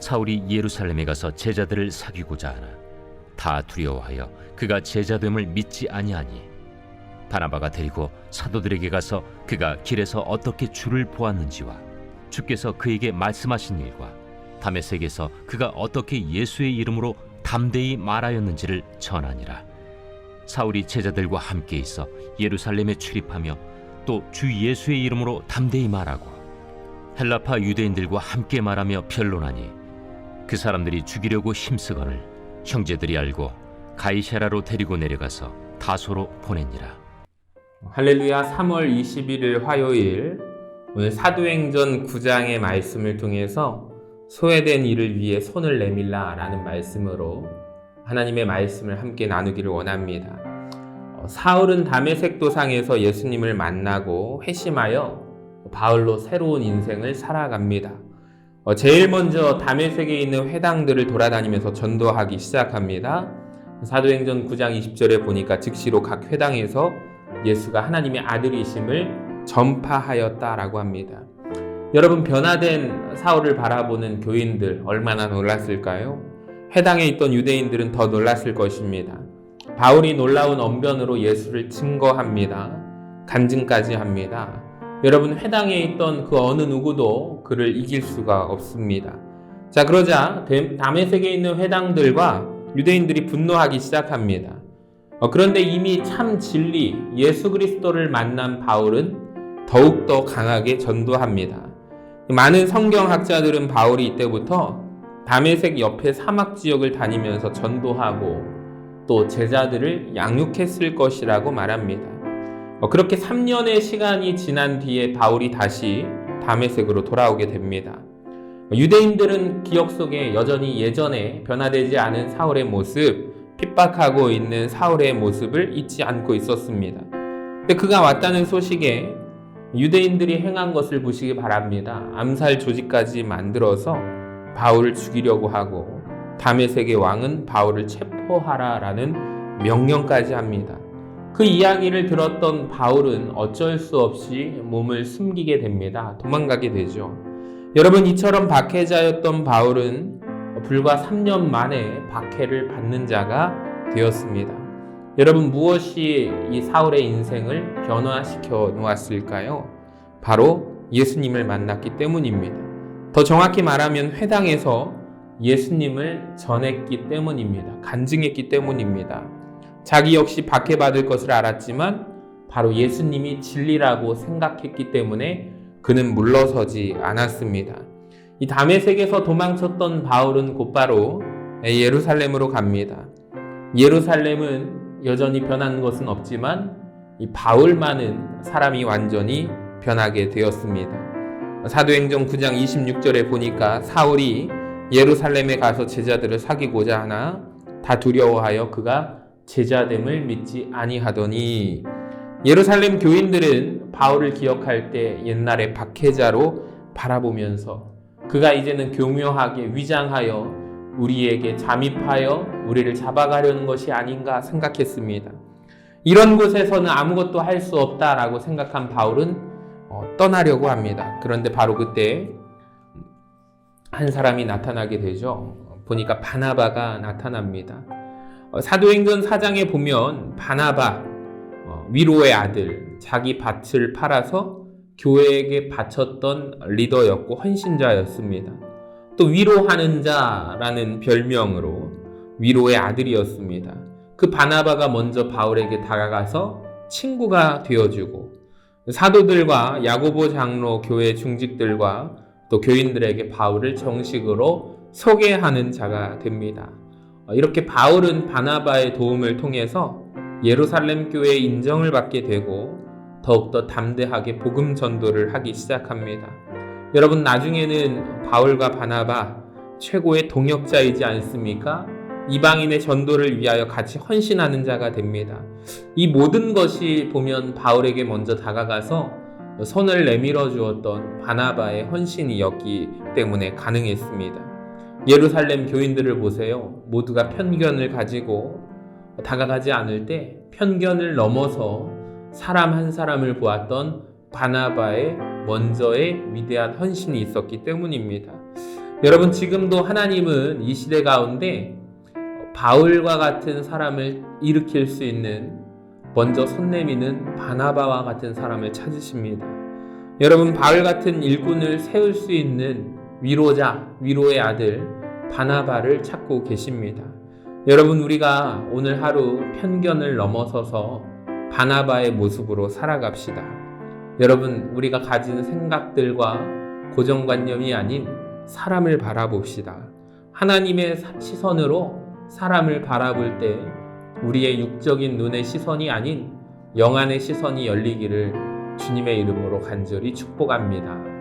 사울이 예루살렘에 가서 제자들을 사귀고자 하나 다 두려워하여 그가 제자됨을 믿지 아니하니 바나바가 데리고 사도들에게 가서 그가 길에서 어떻게 주를 보았는지와 주께서 그에게 말씀하신 일과 다메섹에서 그가 어떻게 예수의 이름으로 담대히 말하였는지를 전하니라. 사울이 제자들과 함께 있어 예루살렘에 출입하며 또 주 예수의 이름으로 담대히 말하고 헬라파 유대인들과 함께 말하며 변론하니 그 사람들이 죽이려고 힘쓰거늘 형제들이 알고 가이사랴로 데리고 내려가서 다소로 보내니라. 할렐루야. 3월 21일 화요일, 오늘 사도행전 9장의 말씀을 통해서 소외된 이를 위해 손을 내밀라 라는 말씀으로 하나님의 말씀을 함께 나누기를 원합니다. 사울은 다메섹 도상에서 예수님을 만나고 회심하여 바울로 새로운 인생을 살아갑니다. 제일 먼저 다메섹에 있는 회당들을 돌아다니면서 전도하기 시작합니다. 사도행전 9장 20절에 보니까 즉시로 각 회당에서 예수가 하나님의 아들이심을 전파하였다라고 합니다. 여러분, 변화된 사울을 바라보는 교인들 얼마나 놀랐을까요? 회당에 있던 유대인들은 더 놀랐을 것입니다. 바울이 놀라운 언변으로 예수를 증거합니다. 간증까지 합니다. 여러분, 회당에 있던 그 어느 누구도 그를 이길 수가 없습니다. 자, 그러자 다메섹에 있는 회당들과 유대인들이 분노하기 시작합니다. 그런데 이미 참 진리 예수 그리스도를 만난 바울은 더욱더 강하게 전도합니다. 많은 성경학자들은 바울이 이때부터 다메섹 옆의 사막 지역을 다니면서 전도하고 또 제자들을 양육했을 것이라고 말합니다. 그렇게 3년의 시간이 지난 뒤에 바울이 다시 다메섹으로 돌아오게 됩니다. 유대인들은 기억 속에 여전히 예전에 변화되지 않은 사울의 모습, 핍박하고 있는 사울의 모습을 잊지 않고 있었습니다. 근데 그가 왔다는 소식에 유대인들이 행한 것을 보시기 바랍니다. 암살 조직까지 만들어서 바울을 죽이려고 하고 다메섹의 왕은 바울을 체포하라라는 명령까지 합니다. 그 이야기를 들었던 바울은 어쩔 수 없이 몸을 숨기게 됩니다. 도망가게 되죠. 여러분, 이처럼 박해자였던 바울은 불과 3년 만에 박해를 받는 자가 되었습니다. 여러분, 무엇이 이 사울의 인생을 변화시켜 놓았을까요? 바로 예수님을 만났기 때문입니다. 더 정확히 말하면 회당에서 예수님을 전했기 때문입니다. 간증했기 때문입니다. 자기 역시 박해받을 것을 알았지만 바로 예수님이 진리라고 생각했기 때문에 그는 물러서지 않았습니다. 이 다메섹에서 도망쳤던 바울은 곧바로 예루살렘으로 갑니다. 예루살렘은 여전히 변한 것은 없지만 이 바울만은 사람이 완전히 변하게 되었습니다. 사도행전 9장 26절에 보니까 사울이 예루살렘에 가서 제자들을 사귀고자 하나 다 두려워하여 그가 제자됨을 믿지 아니하더니, 예루살렘 교인들은 바울을 기억할 때 옛날의 박해자로 바라보면서 그가 이제는 교묘하게 위장하여 우리에게 잠입하여 우리를 잡아가려는 것이 아닌가 생각했습니다. 이런 곳에서는 아무것도 할 수 없다라고 생각한 바울은 떠나려고 합니다. 그런데 바로 그때 한 사람이 나타나게 되죠. 보니까 바나바가 나타납니다. 사도행전 4장에 보면 바나바, 위로의 아들, 자기 밭을 팔아서 교회에게 바쳤던 리더였고 헌신자였습니다. 또 위로하는 자라는 별명으로 위로의 아들이었습니다. 그 바나바가 먼저 바울에게 다가가서 친구가 되어주고 사도들과 야고보 장로 교회 중직들과 또 교인들에게 바울을 정식으로 소개하는 자가 됩니다. 이렇게 바울은 바나바의 도움을 통해서 예루살렘 교회의 인정을 받게 되고 더욱더 담대하게 복음 전도를 하기 시작합니다. 여러분, 나중에는 바울과 바나바 최고의 동역자이지 않습니까? 이방인의 전도를 위하여 같이 헌신하는 자가 됩니다. 이 모든 것이 보면 바울에게 먼저 다가가서 손을 내밀어 주었던 바나바의 헌신이었기 때문에 가능했습니다. 예루살렘 교인들을 보세요. 모두가 편견을 가지고 다가가지 않을 때 편견을 넘어서 사람 한 사람을 보았던 바나바의 먼저의 위대한 헌신이 있었기 때문입니다. 여러분, 지금도 하나님은 이 시대 가운데 바울과 같은 사람을 일으킬 수 있는 먼저 손 내미는 바나바와 같은 사람을 찾으십니다. 여러분, 바울 같은 일꾼을 세울 수 있는 위로자, 위로의 아들 바나바를 찾고 계십니다. 여러분, 우리가 오늘 하루 편견을 넘어서서 바나바의 모습으로 살아갑시다. 여러분, 우리가 가진 생각들과 고정관념이 아닌 사람을 바라봅시다. 하나님의 시선으로 사람을 바라볼 때 우리의 육적인 눈의 시선이 아닌 영안의 시선이 열리기를 주님의 이름으로 간절히 축복합니다.